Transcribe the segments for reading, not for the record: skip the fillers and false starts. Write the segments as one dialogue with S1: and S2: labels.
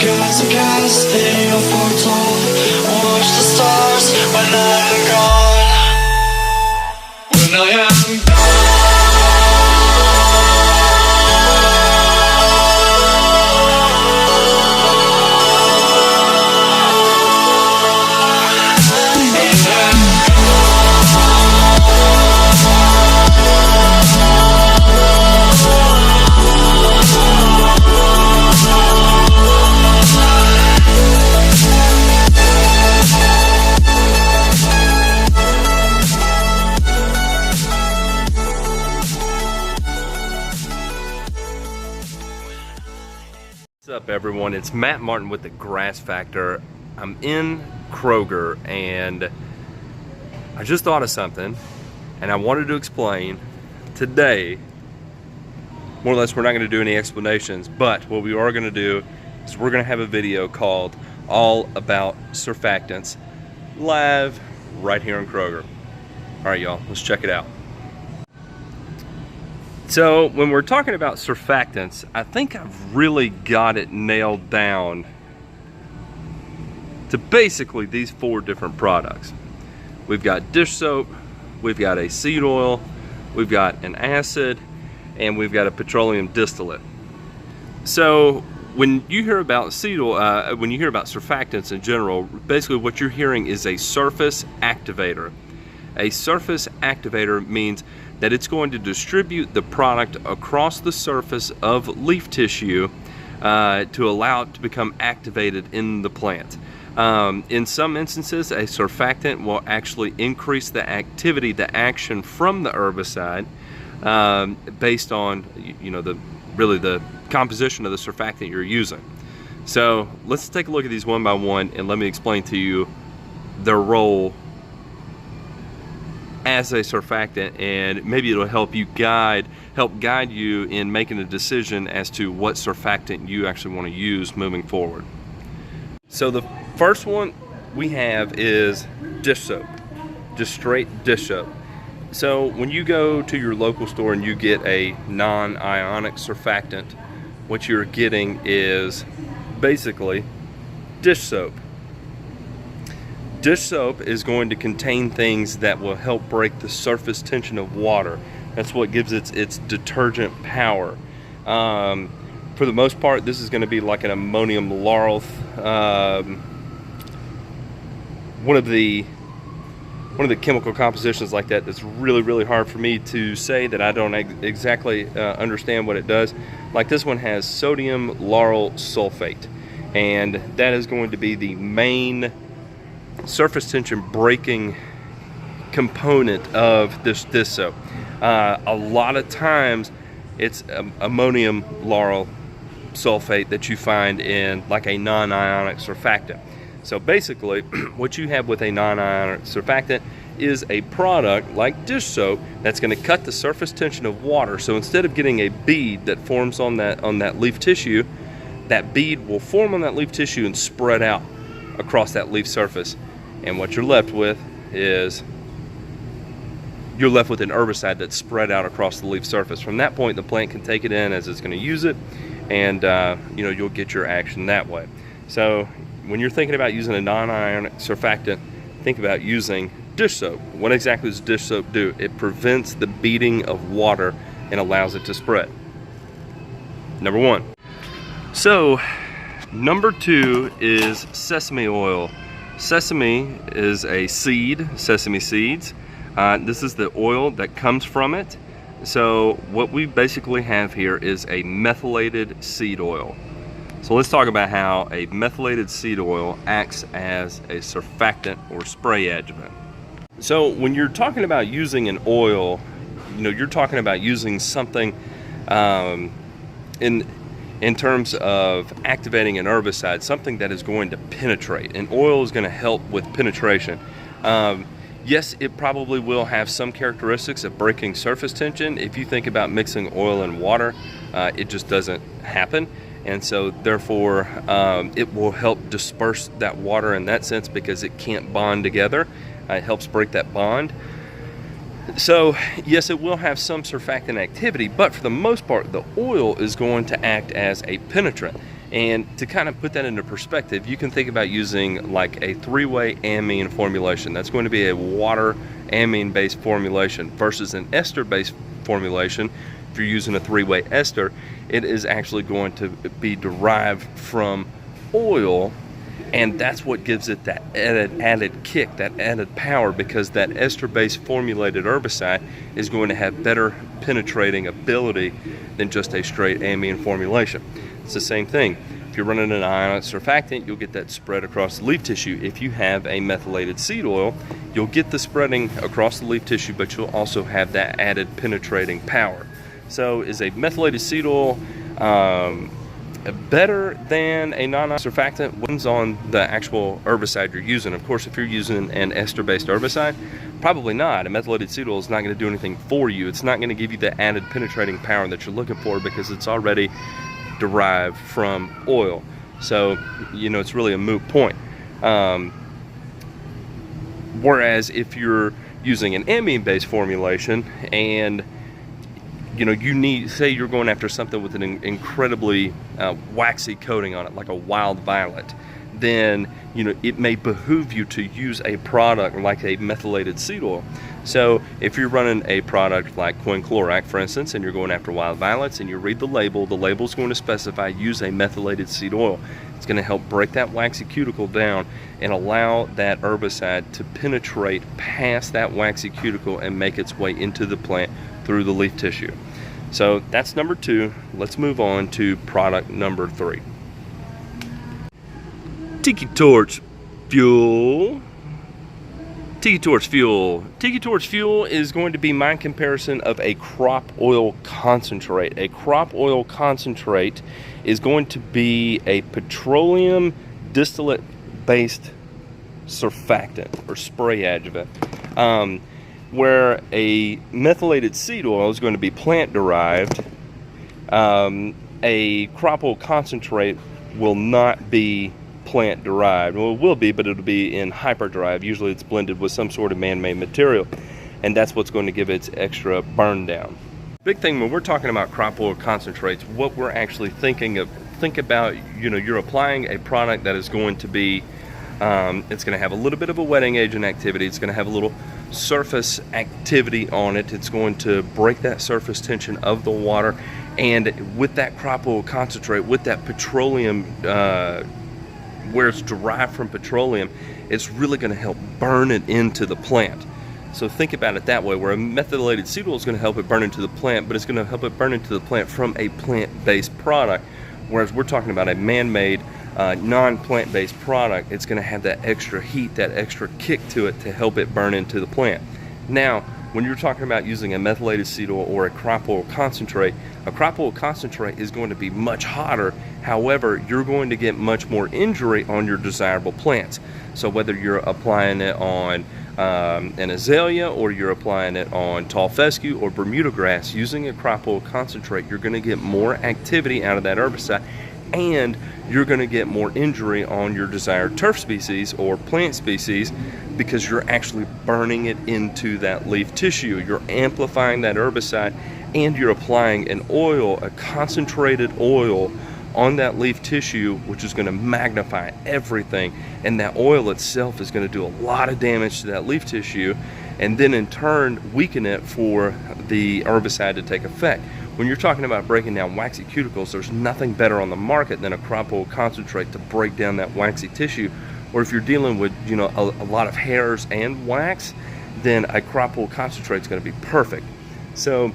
S1: cast and casting a foretold. Watch the stars when I am gone. When I am
S2: What's up, everyone? It's Matt Martin with the Grass Factor. I'm in Kroger and I just thought of something and I wanted to explain today. More or less, we're not going to do any explanations, but what we are going to do is we're going to have a video called All About Surfactants live right here in Kroger. All right, y'all, let's check it out. So when we're talking about surfactants, I think I've really got it nailed down to basically these four different products. We've got dish soap, we've got a seed oil, we've got an acid, and we've got a petroleum distillate. So when you hear about seed oil, when you hear about surfactants in general, basically what you're hearing is a surface activator. A surface activator means that it's going to distribute the product across the surface of leaf tissue to allow it to become activated in the plant. In some instances, a surfactant will actually increase the activity, the action from the herbicide based on, you know, the composition of the surfactant you're using. So let's take a look at these one by one and let me explain to you their role as a surfactant, and maybe it'll help guide you in making a decision as to what surfactant you actually want to use moving forward. So the first one we have is dish soap, just straight dish soap. So when you go to your local store and you get a non-ionic surfactant, what you're getting is basically dish soap. Dish soap is going to contain things that will help break the surface tension of water. That's what gives its detergent power. For the most part, this is going to be like an ammonium lauryl. One of the chemical compositions like that that's really hard for me to say, that I don't exactly understand what it does. Like this one has sodium lauryl sulfate, and that is going to be the main surface tension breaking component of this dish soap. A lot of times it's ammonium lauryl sulfate that you find in like a non-ionic surfactant. So basically what you have with a non-ionic surfactant is a product like dish soap that's going to cut the surface tension of water. So instead of getting a bead that forms on that leaf tissue, that bead will form on that leaf tissue and spread out across that leaf surface. And what you're left with is an herbicide that's spread out across the leaf surface. From that point, the plant can take it in as it's going to use it, and you'll get your action that way. So when you're thinking about using a non-ionic surfactant, think about using dish soap. What exactly does dish soap do? It prevents the beading of water and allows it to spread. Number one. So number two is sesame oil. Sesame is a seed, sesame seeds. This is the oil that comes from it. So what we basically have here is a methylated seed oil. So let's talk about how a methylated seed oil acts as a surfactant or spray adjuvant. So when you're talking about using an oil, you're talking about using something in terms of activating an herbicide, something that is going to penetrate. And oil is going to help with penetration. Yes, it probably will have some characteristics of breaking surface tension. If you think about mixing oil and water, it just doesn't happen. And so therefore, it will help disperse that water in that sense because it can't bond together. It helps break that bond. So yes, it will have some surfactant activity, but for the most part, the oil is going to act as a penetrant. And to kind of put that into perspective, you can think about using like a 3-way amine formulation. That's going to be a water amine based formulation versus an ester based formulation. If you're using a 3-way ester, it is actually going to be derived from oil, and that's what gives it that added kick, that added power, because that ester based formulated herbicide is going to have better penetrating ability than just a straight amine formulation. It's the same thing. If you're running an ionic surfactant, you'll get that spread across the leaf tissue. If you have a methylated seed oil, you'll get the spreading across the leaf tissue, but you'll also have that added penetrating power. So is a methylated seed oil better than a non-ionic surfactant? Depends on the actual herbicide you're using. Of course, if you're using an ester-based herbicide, probably not. A methylated seed oil is not going to do anything for you. It's not going to give you the added penetrating power that you're looking for because it's already derived from oil. So, you know, it's really a moot point. Whereas if you're using an amine-based formulation and you know, you need, say you're going after something with an incredibly waxy coating on it, like a wild violet, then, you know, it may behoove you to use a product like a methylated seed oil. So if you're running a product like quinclorac, for instance, and you're going after wild violets and you read the label's going to specify use a methylated seed oil. It's going to help break that waxy cuticle down and allow that herbicide to penetrate past that waxy cuticle and make its way into the plant through the leaf tissue. So that's number 2. Let's move on to product number 3. Tiki Torch Fuel. Tiki Torch Fuel. Tiki Torch Fuel is going to be my comparison of a crop oil concentrate. A crop oil concentrate is going to be a petroleum distillate based surfactant or spray adjuvant. Where a methylated seed oil is going to be plant derived, a crop oil concentrate will not be plant derived. Well, it will be, but it'll be in hyperdrive. Usually it's blended with some sort of man-made material, and that's what's going to give its extra burn down. Big thing when we're talking about crop oil concentrates, what we're actually think about, you know, you're applying a product that is going to be it's going to have a little bit of a wetting agent activity. It's going to have a little surface activity on it. It's going to break that surface tension of the water, and with that crop oil concentrate, with that petroleum, where it's derived from petroleum, it's really going to help burn it into the plant. So think about it that way, where a methylated seed oil is going to help it burn into the plant, but it's going to help it burn into the plant from a plant-based product, whereas we're talking about a man-made non-plant-based product. It's going to have that extra heat, that extra kick to it to help it burn into the plant. Now, when you're talking about using a methylated seed oil or a crop oil concentrate, a crop oil concentrate is going to be much hotter. However, you're going to get much more injury on your desirable plants. So whether you're applying it on an azalea or you're applying it on tall fescue or Bermuda grass, using a crop oil concentrate, you're going to get more activity out of that herbicide, and you're going to get more injury on your desired turf species or plant species because you're actually burning it into that leaf tissue. You're amplifying that herbicide, and you're applying an oil, a concentrated oil, on that leaf tissue, which is going to magnify everything, and that oil itself is going to do a lot of damage to that leaf tissue, and then in turn weaken it for the herbicide to take effect. When you're talking about breaking down waxy cuticles, there's nothing better on the market than a crop oil concentrate to break down that waxy tissue. Or if you're dealing with, you know, a lot of hairs and wax, then a crop oil concentrate is going to be perfect. So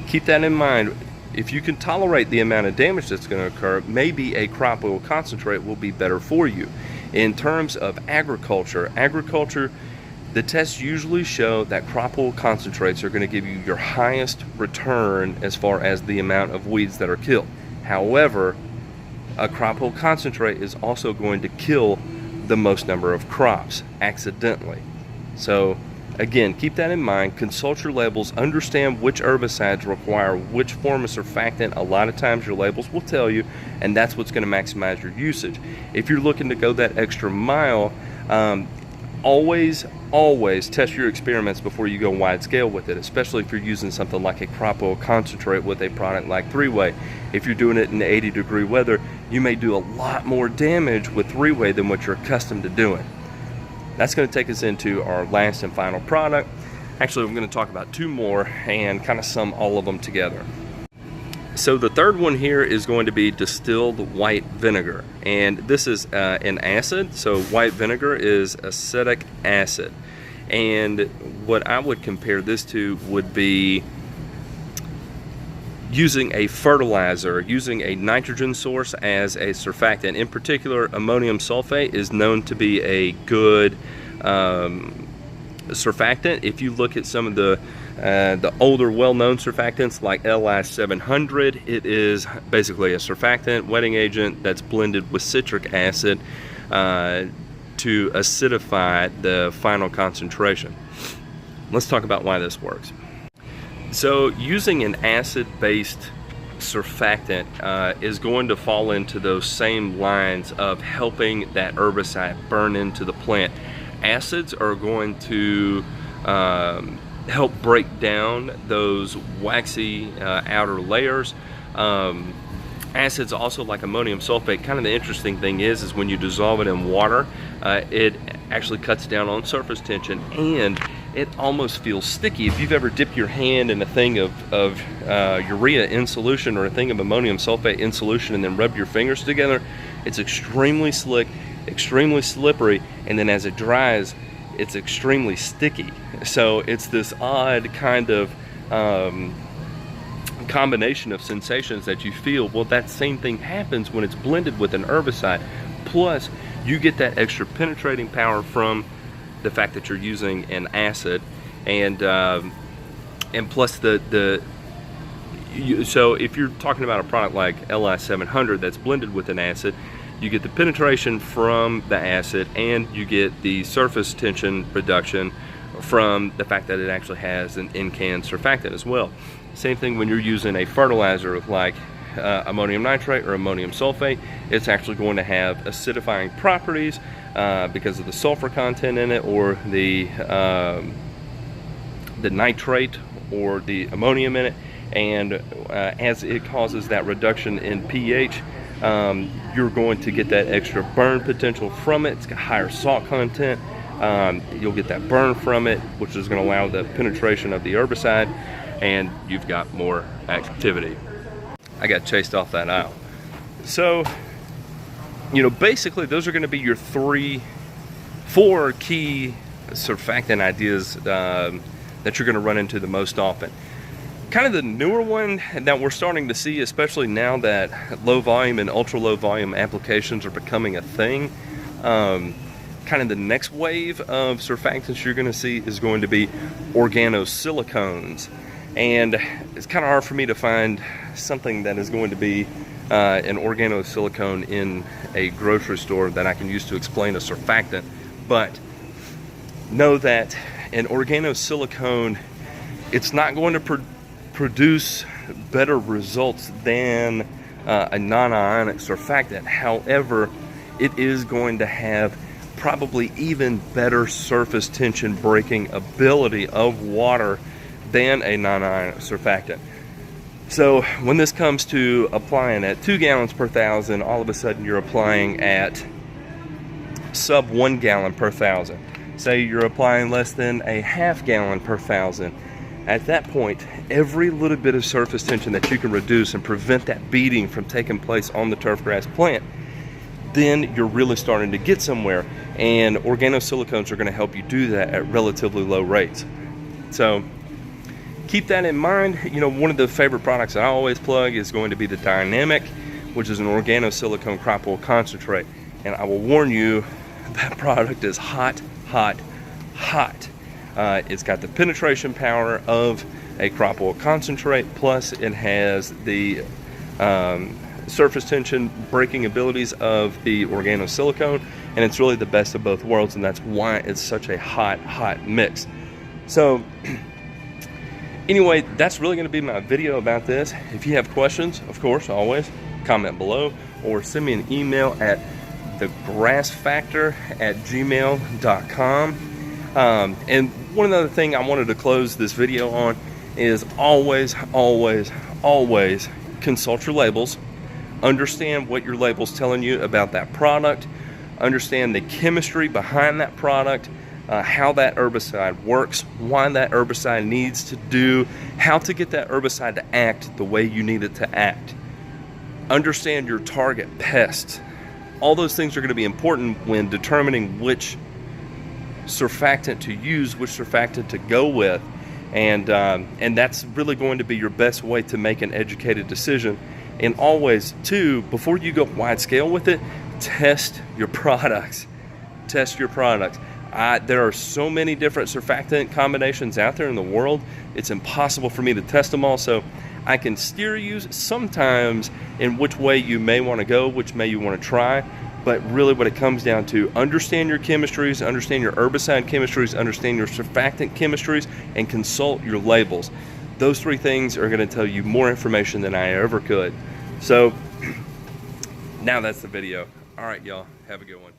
S2: keep that in mind. If you can tolerate the amount of damage that's going to occur, maybe a crop oil concentrate will be better for you. In terms of agriculture, the tests usually show that crop oil concentrates are going to give you your highest return as far as the amount of weeds that are killed. However, a crop oil concentrate is also going to kill the most number of crops accidentally. So again, keep that in mind. Consult your labels, understand which herbicides require which form of surfactant. A lot of times your labels will tell you, and that's what's going to maximize your usage. If you're looking to go that extra mile, always test your experiments before you go wide scale with it, especially if you're using something like a crop oil concentrate with a product like 3-way. If you're doing it in 80-degree weather, you may do a lot more damage with 3-way than what you're accustomed to doing. That's going to take us into our last and final product. Actually, we're going to talk about 2 more and kind of sum all of them together. So the third one here is going to be distilled white vinegar, and this is an acid. So white vinegar is acetic acid, and what I would compare this to would be using a fertilizer, using a nitrogen source as a surfactant. In particular, ammonium sulfate is known to be a good surfactant. If you look at some of the older well-known surfactants like Li-700, it is basically a surfactant, wetting agent that's blended with citric acid to acidify the final concentration. Let's talk about why this works. So using an acid-based surfactant is going to fall into those same lines of helping that herbicide burn into the plant. Acids are going to help break down those waxy outer layers. Acids also, like ammonium sulfate, kind of the interesting thing is when you dissolve it in water, it actually cuts down on surface tension, and it almost feels sticky. If you've ever dipped your hand in a thing of urea in solution or a thing of ammonium sulfate in solution and then rubbed your fingers together, it's extremely slick, extremely slippery, and then as it dries, it's extremely sticky. So it's this odd kind of combination of sensations that you feel. Well, that same thing happens when it's blended with an herbicide. Plus, you get that extra penetrating power from the fact that you're using an acid, and plus so if you're talking about a product like Li-700 that's blended with an acid, you get the penetration from the acid, and you get the surface tension reduction from the fact that it actually has an in-can surfactant as well. Same thing when you're using a fertilizer like ammonium nitrate or ammonium sulfate. It's actually going to have acidifying properties because of the sulfur content in it, or the nitrate or the ammonium in it, and as it causes that reduction in pH, you're going to get that extra burn potential from it. It's got higher salt content. You'll get that burn from it, which is going to allow the penetration of the herbicide, and you've got more activity. I got chased off that aisle. So, basically those are going to be your 4 key surfactant ideas that you're going to run into the most often. Kind of the newer one that we're starting to see, especially now that low volume and ultra low volume applications are becoming a thing, kind of the next wave of surfactants you're going to see is going to be organosilicones. And it's kind of hard for me to find something that is going to be an organosilicone in a grocery store that I can use to explain a surfactant. But know that an organosilicone, it's not going to produce better results than a non-ionic surfactant. However, it is going to have probably even better surface tension breaking ability of water than a non-ionic surfactant. So when this comes to applying at 2 gallons per thousand, all of a sudden you're applying at sub 1 gallon per thousand. Say you're applying less than a half gallon per thousand. At that point, every little bit of surface tension that you can reduce and prevent that beating from taking place on the turfgrass plant, then you're really starting to get somewhere, and organosilicones are going to help you do that at relatively low rates. So keep that in mind. One of the favorite products that I always plug is going to be the Dynamic, which is an organosilicone crop oil concentrate. And I will warn you, that product is hot, hot, hot. It's got the penetration power of a crop oil concentrate, plus it has the surface tension breaking abilities of the organosilicone, and it's really the best of both worlds, and that's why it's such a hot mix. So anyway, that's really going to be my video about this. If you have questions, of course, always comment below or send me an email at thegrassfactor@gmail.com. And one other thing I wanted to close this video on is always consult your labels. Understand what your label's telling you about that product. Understand the chemistry behind that product, how that herbicide works, why that herbicide needs to do, how to get that herbicide to act the way you need it to act. Understand your target pests. All those things are going to be important when determining which surfactant to use, which surfactant to go with, and that's really going to be your best way to make an educated decision. And always, too, before you go wide scale with it, test your products. Test your products. There are so many different surfactant combinations out there in the world, it's impossible for me to test them all, so I can steer you sometimes in which way you may want to go, which may you want to try. But really what it comes down to, understand your chemistries, understand your herbicide chemistries, understand your surfactant chemistries, and consult your labels. Those three things are going to tell you more information than I ever could. So now that's the video. All right, y'all, have a good one.